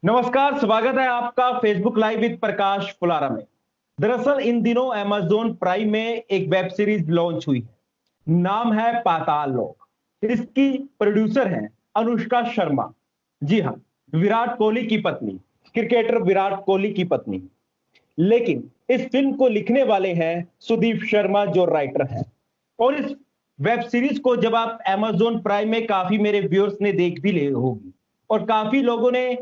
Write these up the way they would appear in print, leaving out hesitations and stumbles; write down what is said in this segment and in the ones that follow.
नमस्कार, स्वागत है आपका फेसबुक लाइव विद प्रकाश फुलारा में। दरअसल इन दिनों अमेज़न प्राइम में एक वेब सीरीज लॉन्च हुई है। नाम है पाताल लोक। इसकी प्रोड्यूसर हैं अनुष्का शर्मा। जी हाँ, विराट कोहली की पत्नी, क्रिकेटर विराट कोहली की पत्नी। लेकिन इस फिल्म को लिखने वाले हैं सुदीप शर्मा, जो राइटर हैं। और इस वेब सीरीज को जब आप अमेज़न प्राइम में, काफी मेरे व्यूअर्स ने देख भी ले होगी और काफी लोगों ने,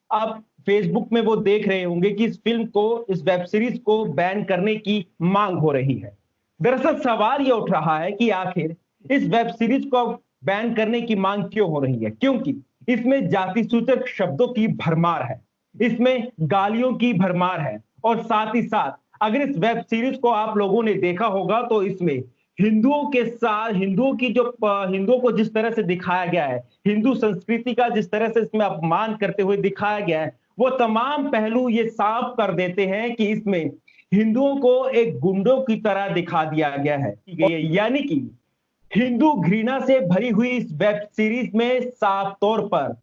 आप फेसबुक में वो देख रहे होंगे कि इस फिल्म को, इस वेब सीरीज को बैन करने की मांग हो रही है। दरअसल सवाल ये उठ रहा है कि आखिर इस वेब सीरीज को बैन करने की मांग क्यों हो रही है, क्योंकि इसमें जाति सूचक शब्दों की भरमार है, इसमें गालियों की भरमार है और साथ ही साथ अगर इस वेब सीरीज को आप लोगों ने देखा होगा तो इसमें हिंदुओं के साथ, हिंदुओं को जिस तरह से दिखाया गया है, हिंदू संस्कृति का जिस तरह से इसमें अपमान करते हुए दिखाया गया है, वो तमाम पहलू ये साफ कर देते हैं कि इसमें हिंदुओं को एक गुंडों की तरह दिखा दिया गया है। यानी कि हिंदू घृणा से भरी हुई इस वेब सीरीज में साफ तौर पर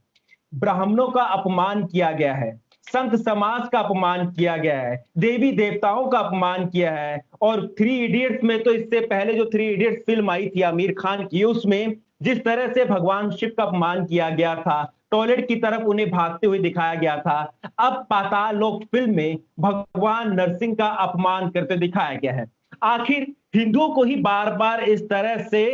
ब्राह्मणों का अपमान किया गया है, संत समाज का अपमान किया गया है, देवी देवताओं का अपमान किया है। और थ्री इडियट्स में तो, इससे पहले जो थ्री इडियट्स फिल्म आई थी आमिर खान की, उसमें जिस तरह से भगवान शिव का अपमान किया गया था, टॉयलेट की तरफ उन्हें भागते हुए दिखाया गया था, अब पाताल लोक फिल्म में भगवान नरसिंह का अपमान करते दिखाया गया है। आखिर हिंदुओं को ही बार बार इस तरह से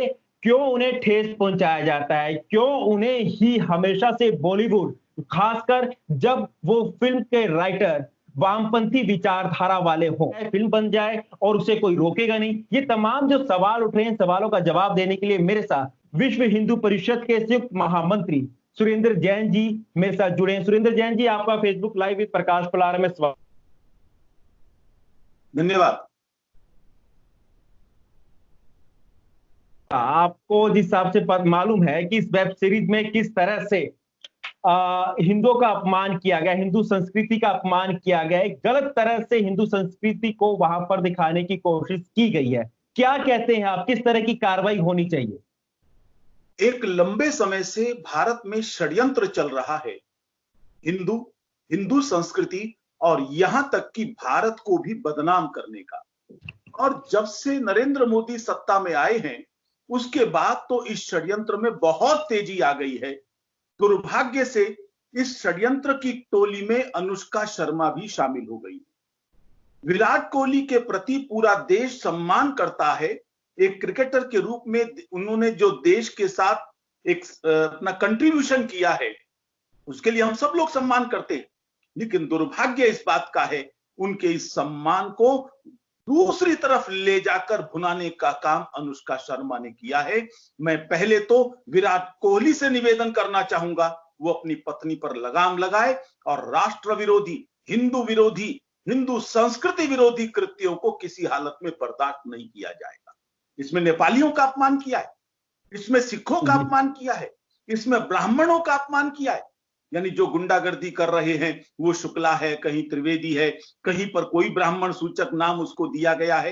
क्यों उन्हें ठेस पहुंचाया जाता है, क्यों उन्हें ही हमेशा से बॉलीवुड, खासकर जब वो फिल्म के राइटर वामपंथी विचारधारा वाले हों, फिल्म बन जाए और उसे कोई रोकेगा नहीं। ये तमाम जो सवाल उठ रहे हैं, सवालों का जवाब देने के लिए मेरे साथ विश्व हिंदू परिषद के संयुक्त महामंत्री सुरेंद्र जैन जी मेरे साथ जुड़े हैं। सुरेंद्र जैन जी, आपका फेसबुक लाइव विद प्रकाश फुलारा में स्वागत। धन्यवाद। आपको जिस हिसाब से मालूम है कि इस वेब सीरीज में किस तरह से हिंदुओं का अपमान किया गया, हिंदू संस्कृति का अपमान किया गया है, गलत तरह से हिंदू संस्कृति को वहां पर दिखाने की कोशिश की गई है, क्या कहते हैं आप, किस तरह की कार्रवाई होनी चाहिए? एक लंबे समय से भारत में षड्यंत्र चल रहा है हिंदू संस्कृति और यहां तक कि भारत को भी बदनाम करने का। और जब से नरेंद्र मोदी सत्ता में आए हैं, उसके बाद तो इस षड्यंत्र में बहुत तेजी आ गई है। दुर्भाग्य से इस षड्यंत्र की टोली में अनुष्का शर्मा भी शामिल हो गई। विराट कोहली के प्रति पूरा देश सम्मान करता है। एक क्रिकेटर के रूप में उन्होंने जो देश के साथ एक अपना कंट्रीब्यूशन किया है, उसके लिए हम सब लोग सम्मान करते हैं। लेकिन दुर्भाग्य इस बात का है, उनके इस सम्मान को दूसरी तरफ ले जाकर भुनाने का काम अनुष्का शर्मा ने किया है। मैं पहले तो विराट कोहली से निवेदन करना चाहूंगा, वो अपनी पत्नी पर लगाम लगाए और राष्ट्र विरोधी, हिंदू विरोधी, हिंदू संस्कृति विरोधी कृत्यों को किसी हालत में बर्दाश्त नहीं किया जाएगा। इसमें नेपालियों का अपमान किया है, इसमें सिखों का अपमान किया है, इसमें ब्राह्मणों का अपमान किया है। यानी जो गुंडागर्दी कर रहे हैं वो शुक्ला है, कहीं त्रिवेदी है, कहीं पर कोई ब्राह्मण सूचक नाम उसको दिया गया है।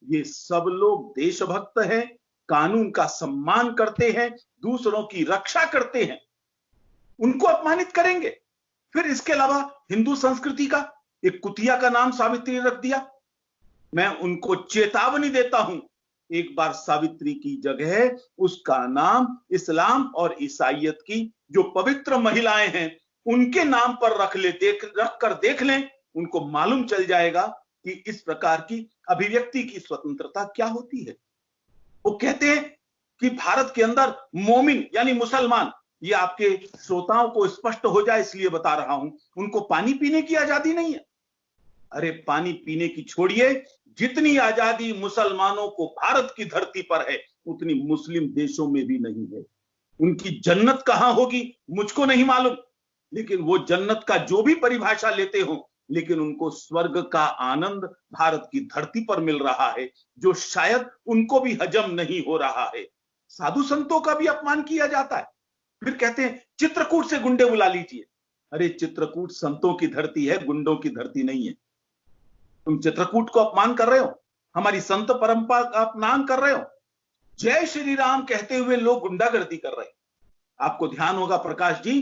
ये सब लोग देशभक्त हैं, कानून का सम्मान करते हैं, दूसरों की रक्षा करते हैं, उनको अपमानित करेंगे। फिर इसके अलावा हिंदू संस्कृति का एक कुतिया का नाम सावित्री रख दिया। मैं उनको चेतावनी देता हूं, एक बार सावित्री की जगह उसका नाम इस्लाम और ईसाइयत की जो पवित्र महिलाएं हैं उनके नाम पर रख कर देख लें, उनको मालूम चल जाएगा कि इस प्रकार की अभिव्यक्ति की स्वतंत्रता क्या होती है। वो कहते हैं कि भारत के अंदर मोमिन यानी मुसलमान, ये आपके श्रोताओं को स्पष्ट हो जाए इसलिए बता रहा हूं, उनको पानी पीने की आजादी नहीं है। अरे पानी पीने की छोड़िए, जितनी आजादी मुसलमानों को भारत की धरती पर है उतनी मुस्लिम देशों में भी नहीं है। उनकी जन्नत कहां होगी मुझको नहीं मालूम, लेकिन वो जन्नत का जो भी परिभाषा लेते हो, लेकिन उनको स्वर्ग का आनंद भारत की धरती पर मिल रहा है, जो शायद उनको भी हजम नहीं हो रहा है। साधु संतों का भी अपमान किया जाता है। फिर कहते हैं चित्रकूट से गुंडे बुला लीजिए। अरे चित्रकूट संतों की धरती है, गुंडों की धरती नहीं है। तुम चित्रकूट को अपमान कर रहे हो, हमारी संत परंपरा का अपमान कर रहे हो। जय श्री राम कहते हुए लोग गुंडागर्दी कर रहे हैं। आपको ध्यान होगा प्रकाश जी,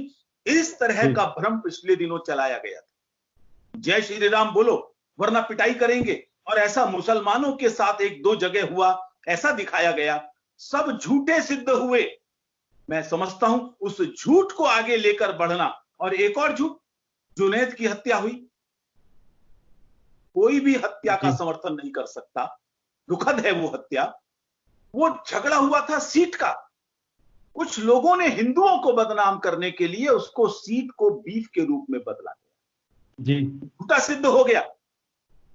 इस तरह का भ्रम पिछले दिनों चलाया गया था। जय श्री राम बोलो वरना पिटाई करेंगे, और ऐसा मुसलमानों के साथ एक दो जगह हुआ, ऐसा दिखाया गया, सब झूठे सिद्ध हुए। मैं समझता हूं उस झूठ को आगे लेकर बढ़ना। और एक और झूठ, जुनैद की हत्या हुई। कोई भी हत्या का समर्थन नहीं कर सकता, दुखद है वो हत्या। वो झगड़ा हुआ था सीट का। कुछ लोगों ने हिंदुओं को बदनाम करने के लिए उसको सीट को बीफ के रूप में बदला जी, झूठा सिद्ध हो गया।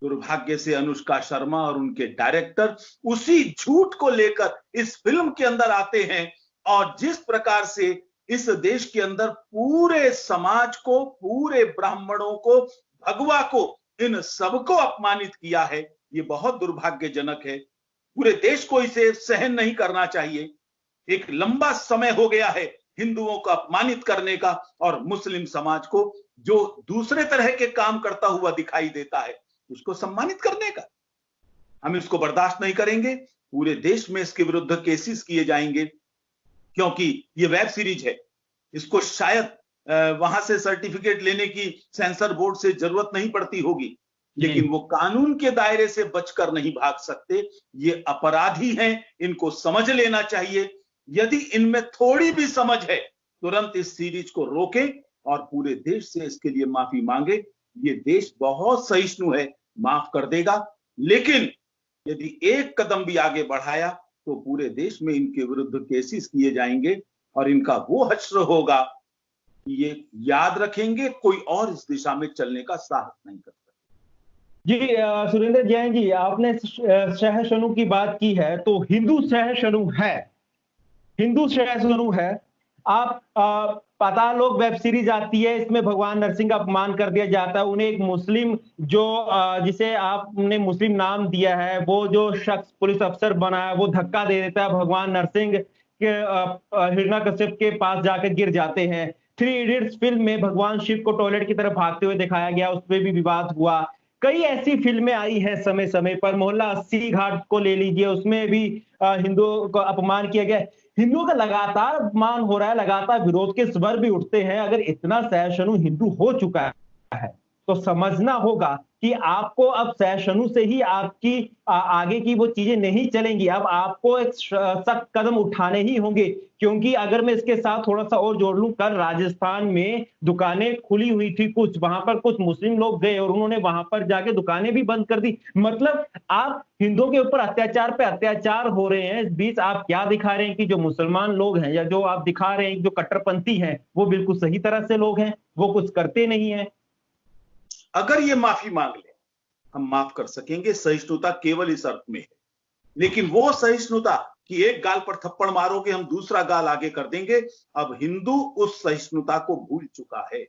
दुर्भाग्य से अनुष्का शर्मा और उनके डायरेक्टर उसी झूठ को लेकर इस फिल्म के अंदर आते हैं, और जिस प्रकार से इस देश के अंदर पूरे समाज को, पूरे ब्राह्मणों को, भगवा को, इन सबको अपमानित किया है, ये बहुत दुर्भाग्यजनक है। पूरे देश को इसे सहन नहीं करना चाहिए। एक लंबा समय हो गया है हिंदुओं को अपमानित करने का, और मुस्लिम समाज को जो दूसरे तरह के काम करता हुआ दिखाई देता है उसको सम्मानित करने का। हम इसको बर्दाश्त नहीं करेंगे। पूरे देश में इसके विरुद्ध केसेस किए जाएंगे, क्योंकि ये वेब सीरीज है। इसको शायद वहां से सर्टिफिकेट लेने की सेंसर बोर्ड से जरूरत नहीं पड़ती होगी, लेकिन वो कानून के दायरे से बचकर नहीं भाग सकते। ये अपराधी हैं, इनको समझ लेना चाहिए। यदि इनमें थोड़ी भी समझ है, तुरंत इस सीरीज को रोकें और पूरे देश से इसके लिए माफी मांगे। ये देश बहुत सहिष्णु है, माफ कर देगा, लेकिन यदि एक कदम भी आगे बढ़ाया तो पूरे देश में इनके विरुद्ध केसेस किए जाएंगे, और इनका वो हश्र होगा, ये याद रखेंगे, कोई और इस दिशा में चलने का साहस नहीं कर सकता। जी सुरेंद्र जैन जी, आपने सहिष्णु की बात की है, तो हिंदू सहिष्णु है, हिंदू सहिष्णु है। आप पाताल लोक वेब सीरीज आती है, इसमें भगवान नरसिंह का अपमान कर दिया जाता है। उन्हें एक मुस्लिम जो जिसे आपने मुस्लिम नाम दिया है, वो जो शख्स पुलिस अफसर बना है, वो धक्का दे देता है भगवान नरसिंह के, हिरण्यकश्यप के पास जाकर गिर जाते हैं। 3 इडियट्स फिल्म में भगवान शिव को टॉयलेट की तरफ भागते हुए दिखाया गया, उसमें भी विवाद हुआ। कई ऐसी फिल्में आई हैं समय समय पर, मोहल्ला 80 घाट को ले लीजिए, उसमें भी हिंदुओं का अपमान किया गया। हिंदुओं का लगातार अपमान हो रहा है, लगातार विरोध के स्वर भी उठते हैं। अगर इतना सहिष्णु हिंदू हो चुका है तो समझना होगा कि आपको अब सहिष्णु से ही आपकी आगे की वो चीजें नहीं चलेंगी। अब आपको एक सख्त कदम उठाने ही होंगे, क्योंकि अगर मैं इसके साथ थोड़ा सा और जोड़ लूं, कल राजस्थान में दुकानें खुली हुई थी कुछ, वहां पर कुछ मुस्लिम लोग गए और उन्होंने वहां पर जाके दुकानें भी बंद कर दी। मतलब आप हिंदुओं के ऊपर अत्याचार पे अत्याचार हो रहे हैं, इस बीच आप क्या दिखा रहे हैं कि जो मुसलमान लोग हैं, या जो आप दिखा रहे हैं जो कट्टरपंथी हैं, वो बिल्कुल सही तरह से लोग हैं, वो कुछ करते नहीं है। अगर ये माफी मांग ले, हम माफ कर सकेंगे। सहिष्णुता केवल इस अर्थ में है, लेकिन वो सहिष्णुता कि एक गाल पर थप्पड़ मारोगे हम दूसरा गाल आगे कर देंगे, अब हिंदू उस सहिष्णुता को भूल चुका है।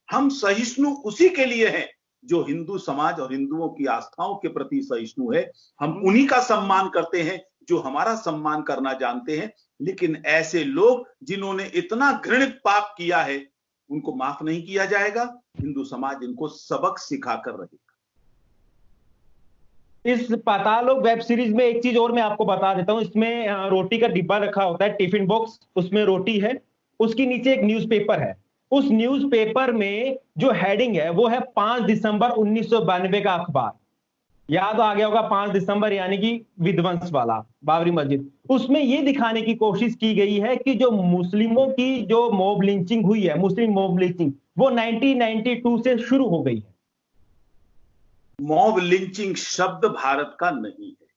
हम सहिष्णु उसी के लिए हैं जो हिंदू समाज और हिंदुओं की आस्थाओं के प्रति सहिष्णु है। हम उन्हीं का सम्मान करते हैं जो हमारा सम्मान करना जानते हैं। लेकिन ऐसे लोग जिन्होंने इतना घृणित पाप किया है, उनको माफ नहीं किया जाएगा। हिंदू समाज इनको सबक सिखाकर रहेगा। इस पाताल लोक वेब सीरीज में एक चीज और मैं आपको बता देता हूं, इसमें रोटी का डिब्बा रखा होता है, टिफिन बॉक्स, उसमें रोटी है, उसके नीचे एक न्यूज़पेपर है। उस न्यूज़पेपर में जो हेडिंग है वो है 5 दिसंबर 1992 का अखबार। याद आ गया होगा 5 दिसंबर यानी कि विध्वंस वाला बाबरी मस्जिद। उसमें यह दिखाने की कोशिश की गई है कि जो मुस्लिमों की जो मॉब लिंचिंग हुई है, मुस्लिम मॉब लिंचिंग, वो 1992 से शुरू हो गई है। मॉब लिंचिंग शब्द भारत का नहीं है।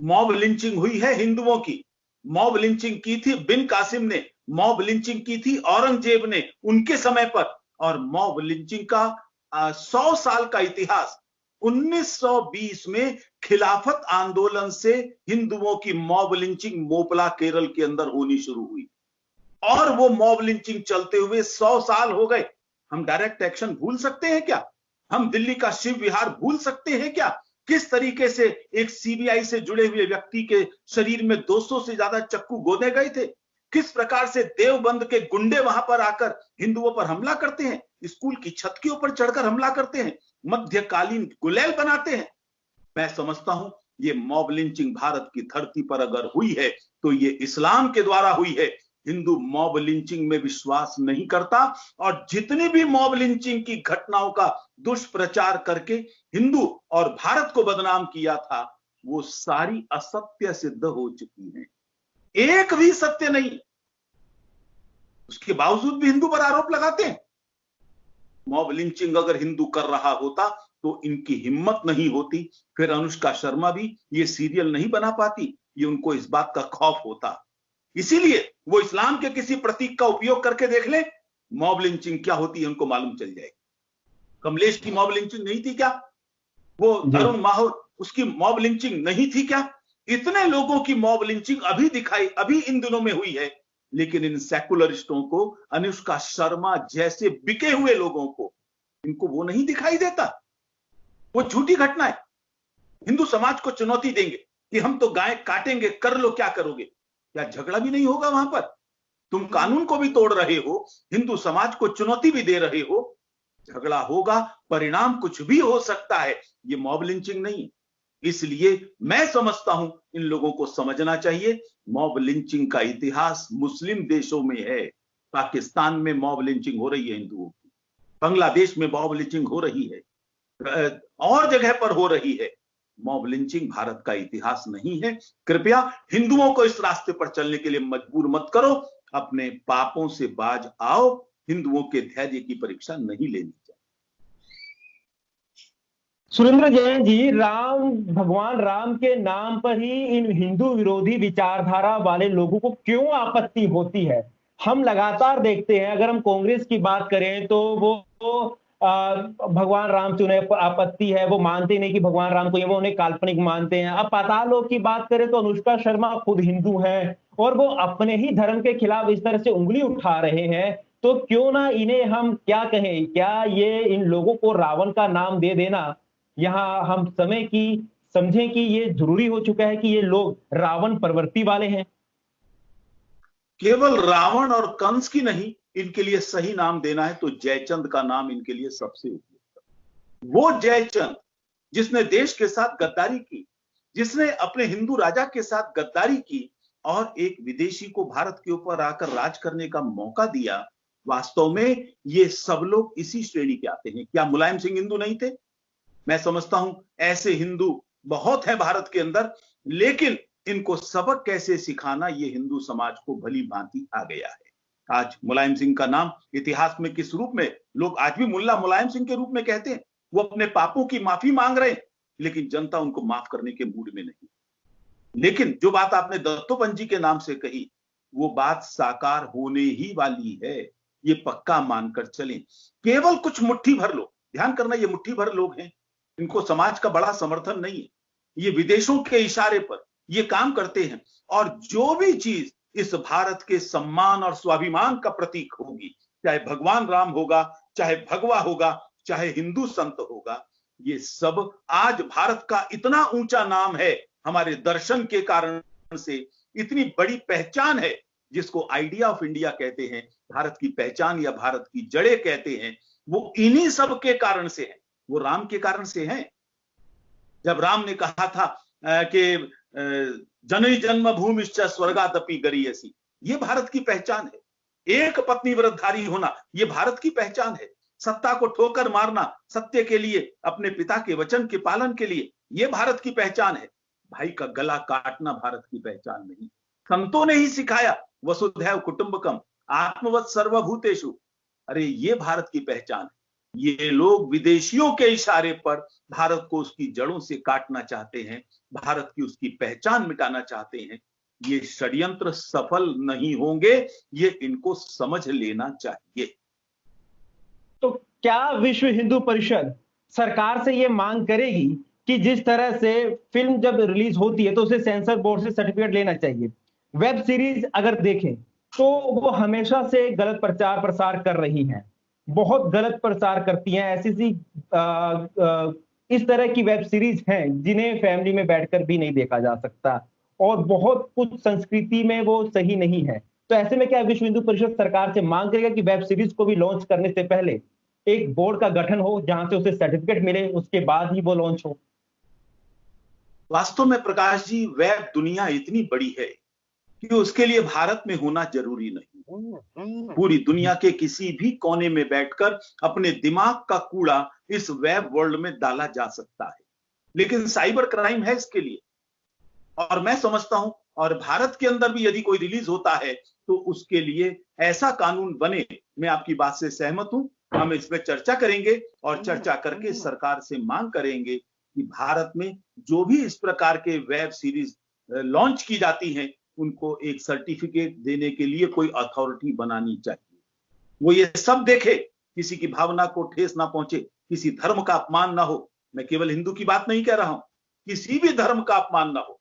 मॉब लिंचिंग हुई है हिंदुओं की। मॉब लिंचिंग की थी बिन कासिम ने, मॉब लिंचिंग की थी औरंगजेब ने उनके समय पर। और मॉब लिंचिंग का 100 साल का इतिहास, 1920 में खिलाफत आंदोलन से हिंदुओं की मॉब लिंचिंग मोपला केरल के अंदर होनी शुरू हुई, और वो मॉब लिंचिंग चलते हुए 100 साल हो गए। हम डायरेक्ट एक्शन भूल सकते हैं क्या? हम दिल्ली का शिव विहार भूल सकते हैं क्या? किस तरीके से एक सीबीआई से जुड़े हुए व्यक्ति के शरीर में 200 से ज्यादा चक्कू गोदे गए थे? किस प्रकार से देवबंद के गुंडे वहां पर आकर हिंदुओं पर हमला करते हैं, स्कूल की छत के ऊपर चढ़कर हमला करते हैं, मध्यकालीन गुलेल बनाते हैं। मैं समझता हूं ये मॉब लिंचिंग भारत की धरती पर अगर हुई है तो ये इस्लाम के द्वारा हुई है, हिंदू मॉब लिंचिंग में विश्वास नहीं करता और जितनी भी मॉब लिंचिंग की घटनाओं का दुष्प्रचार करके हिंदू और भारत को बदनाम किया था, वो सारी असत्य सिद्ध हो चुकी हैं। एक भी सत्य नहीं, उसके बावजूद भी हिंदू पर आरोप लगाते हैं। मॉब लिंचिंग अगर हिंदू कर रहा होता तो इनकी हिम्मत नहीं होती, फिर अनुष्का शर्मा भी ये सीरियल नहीं बना पाती। ये उनको इस बात का खौफ होता, इसीलिए वो इस्लाम के किसी प्रतीक का उपयोग करके देख ले, मॉब लिंचिंग क्या होती है उनको मालूम चल जाएगी। कमलेश की मॉब लिंचिंग नहीं थी क्या? वो अरुण माहौर, उसकी मॉब लिंचिंग नहीं थी क्या? इतने लोगों की मॉब लिंचिंग अभी इन दिनों में हुई है, लेकिन इन सेकुलरिस्टों को, अनुष्का शर्मा जैसे बिके हुए लोगों को, इनको वो नहीं दिखाई देता। वो झूठी घटना है। हिंदू समाज को चुनौती देंगे कि हम तो गाय काटेंगे, कर लो क्या करोगे। क्या झगड़ा भी नहीं होगा वहां पर? तुम कानून को भी तोड़ रहे हो, हिंदू समाज को चुनौती भी दे रहे हो, झगड़ा होगा, परिणाम कुछ भी हो सकता है। ये मॉब लिंचिंग नहीं। इसलिए मैं समझता हूं इन लोगों को समझना चाहिए, मॉब लिंचिंग का इतिहास मुस्लिम देशों में है। पाकिस्तान में मॉब लिंचिंग हो रही है हिंदुओं की, बांग्लादेश में मॉब लिंचिंग हो रही है, और जगह पर हो रही है। मॉब लिंचिंग भारत का इतिहास नहीं है। कृपया हिंदुओं को इस रास्ते पर चलने के लिए मजबूर मत करो। अपने पापों से बाज आओ। हिंदुओं के धैर्य की परीक्षा नहीं लेनी चाहिए। सुरेंद्र जैन जी, भगवान राम के नाम पर ही इन हिंदू विरोधी विचारधारा वाले लोगों को क्यों आपत्ति होती है? हम लगातार देखते हैं, अगर हम कांग्रेस की बात करें तो वो भगवान राम से उन्हें आपत्ति है, वो मानते नहीं कि भगवान राम को, ये वो उन्हें काल्पनिक मानते हैं। अब पाताल लोक की बात करें तो अनुष्का शर्मा खुद हिंदू हैं और वो अपने ही धर्म के खिलाफ इस तरह से उंगली उठा रहे हैं, तो क्यों ना इन्हें हम क्या कहें, क्या ये इन लोगों को रावण का नाम दे देना, यहाँ हम समय की समझें कि ये जरूरी हो चुका है कि ये लोग रावण प्रवृत्ति वाले हैं? केवल रावण और कंस की नहीं, इनके लिए सही नाम देना है तो जयचंद का नाम इनके लिए सबसे उपयुक्त। वो जयचंद जिसने देश के साथ गद्दारी की, जिसने अपने हिंदू राजा के साथ गद्दारी की और एक विदेशी को भारत के ऊपर आकर राज करने का मौका दिया, वास्तव में ये सब लोग इसी श्रेणी के आते हैं। क्या मुलायम सिंह हिंदू नहीं थे? मैं समझता हूं ऐसे हिंदू बहुत है भारत के अंदर, लेकिन इनको सबक कैसे सिखाना ये हिंदू समाज को भली भांति आ गया है। आज मुलायम सिंह का नाम इतिहास में किस रूप में, लोग आज भी मुल्ला मुलायम सिंह के रूप में कहते हैं। वो अपने पापों की माफी मांग रहे हैं, लेकिन जनता उनको माफ करने के मूड में नहीं। लेकिन जो बात आपने दत्तोपंत जी के नाम से कही, वो बात साकार होने ही वाली है, ये पक्का मानकर चलें। केवल कुछ मुट्ठी भर लोग, ध्यान करना, ये मुट्ठी भर लोग हैं, इनको समाज का बड़ा समर्थन नहीं है। ये विदेशों के इशारे पर ये काम करते हैं और जो भी चीज इस भारत के सम्मान और स्वाभिमान का प्रतीक होगी, चाहे भगवान राम होगा, चाहे भगवा होगा, चाहे हिंदू संत होगा, ये सब आज भारत का इतना ऊंचा नाम है, हमारे दर्शन के कारण से इतनी बड़ी पहचान है, जिसको आइडिया ऑफ इंडिया कहते हैं, भारत की पहचान या भारत की जड़ें कहते हैं, वो इन्हीं सब के कारण से है। वो राम के कारण से है। जब राम ने कहा था कि जननी जन्मभूमिश्च स्वर्गादपि गरीयसी, ये भारत की पहचान है। एक पत्नी व्रतधारी होना, ये भारत की पहचान है। सत्ता को ठोकर मारना सत्य के लिए, अपने पिता के वचन के पालन के लिए, ये भारत की पहचान है। भाई का गला काटना भारत की पहचान नहीं। संतों ने ही सिखाया, वसुधैव कुटुंबकम, आत्मवत् सर्वभूतेषु, अरे ये भारत की पहचान है। ये लोग विदेशियों के इशारे पर भारत को उसकी जड़ों से काटना चाहते हैं, भारत की उसकी पहचान मिटाना चाहते हैं। ये षड्यंत्र सफल नहीं होंगे, ये इनको समझ लेना चाहिए। तो क्या विश्व हिंदू परिषद सरकार से ये मांग करेगी कि जिस तरह से फिल्म जब रिलीज होती है तो उसे सेंसर बोर्ड से सर्टिफिकेट लेना चाहिए, वेब सीरीज अगर देखें तो वो हमेशा से गलत प्रचार प्रसार कर रही हैं, बहुत गलत प्रचार करती हैं। ऐसी इस तरह की वेब सीरीज हैं जिन्हें फैमिली में बैठकर भी नहीं देखा जा सकता और बहुत कुछ संस्कृति में वो सही नहीं है। तो ऐसे में क्या विश्व हिंदू परिषद सरकार से मांग करेगा कि वेब सीरीज को भी लॉन्च करने से पहले एक बोर्ड का गठन हो जहां से उसे सर्टिफिकेट मिले, उसके बाद ही वो लॉन्च हो? वास्तव में प्रकाश जी, वेब दुनिया इतनी बड़ी है कि उसके लिए भारत में होना जरूरी नहीं। पूरी दुनिया के किसी भी कोने में बैठकर अपने दिमाग का कूड़ा इस वेब वर्ल्ड में डाला जा सकता है, लेकिन साइबर क्राइम है इसके लिए। और मैं समझता हूं, और भारत के अंदर भी यदि कोई रिलीज होता है तो उसके लिए ऐसा कानून बने। मैं आपकी बात से सहमत हूं, हम इस पर चर्चा करेंगे और चर्चा करके सरकार से मांग करेंगे कि भारत में जो भी इस प्रकार के वेब सीरीज लॉन्च की जाती हैं, उनको एक सर्टिफिकेट देने के लिए कोई अथॉरिटी बनानी चाहिए। वो ये सब देखे, किसी की भावना को ठेस ना पहुंचे, किसी धर्म का अपमान ना हो। मैं केवल हिंदू की बात नहीं कह रहा हूं, किसी भी धर्म का अपमान ना हो,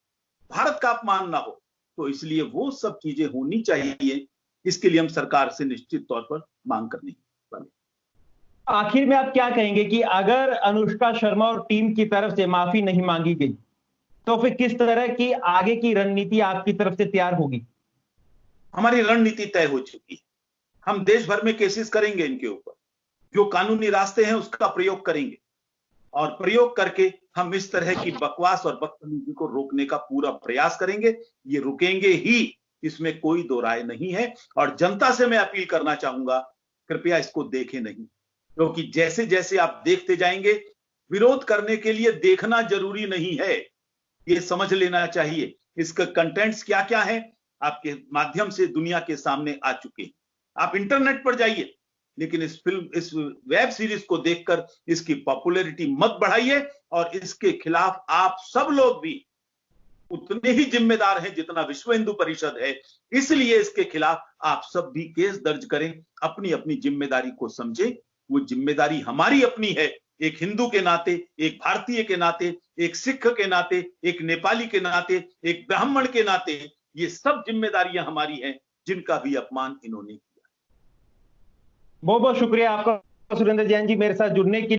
भारत का अपमान ना हो। तो इसलिए वो सब चीजें होनी चाहिए। इसके लिए हम सरकार से निश्चित तौर पर मांग करनी वाले। आखिर में आप क्या कहेंगे कि अगर अनुष्का शर्मा और टीम की तरफ से माफी नहीं मांगी गई तो फिर किस तरह की आगे की रणनीति आपकी तरफ से तैयार होगी? हमारी रणनीति तय हो चुकी है। हम देश भर में केसेस करेंगे इनके ऊपर, जो कानूनी रास्ते हैं उसका प्रयोग करेंगे, और प्रयोग करके हम इस तरह की बकवास और बदतमीजी को रोकने का पूरा प्रयास करेंगे। ये रुकेंगे ही, इसमें कोई दो राय नहीं है। और जनता से मैं अपील करना चाहूंगा, कृपया इसको देखें नहीं, क्योंकि जैसे जैसे आप देखते जाएंगे, विरोध करने के लिए देखना जरूरी नहीं है, ये समझ लेना चाहिए। इसका कंटेंट्स क्या क्या है आपके माध्यम से दुनिया के सामने आ चुके हैं। आप इंटरनेट पर जाइए, लेकिन इस वेब सीरीज को देखकर इसकी पॉपुलैरिटी मत बढ़ाइए, और इसके खिलाफ आप सब लोग भी उतने ही जिम्मेदार हैं जितना विश्व हिंदू परिषद है। इसलिए इसके खिलाफ आप सब भी केस दर्ज करें, अपनी अपनी जिम्मेदारी को समझें। वो जिम्मेदारी हमारी अपनी है, एक हिंदू के नाते, एक भारतीय के नाते, एक सिख के नाते, एक नेपाली के नाते, एक ब्राह्मण के नाते। ये सब जिम्मेदारियां हमारी हैं जिनका भी अपमान इन्होंने किया। बहुत बहुत शुक्रिया आपका सुरेंद्र जैन जी, मेरे साथ जुड़ने के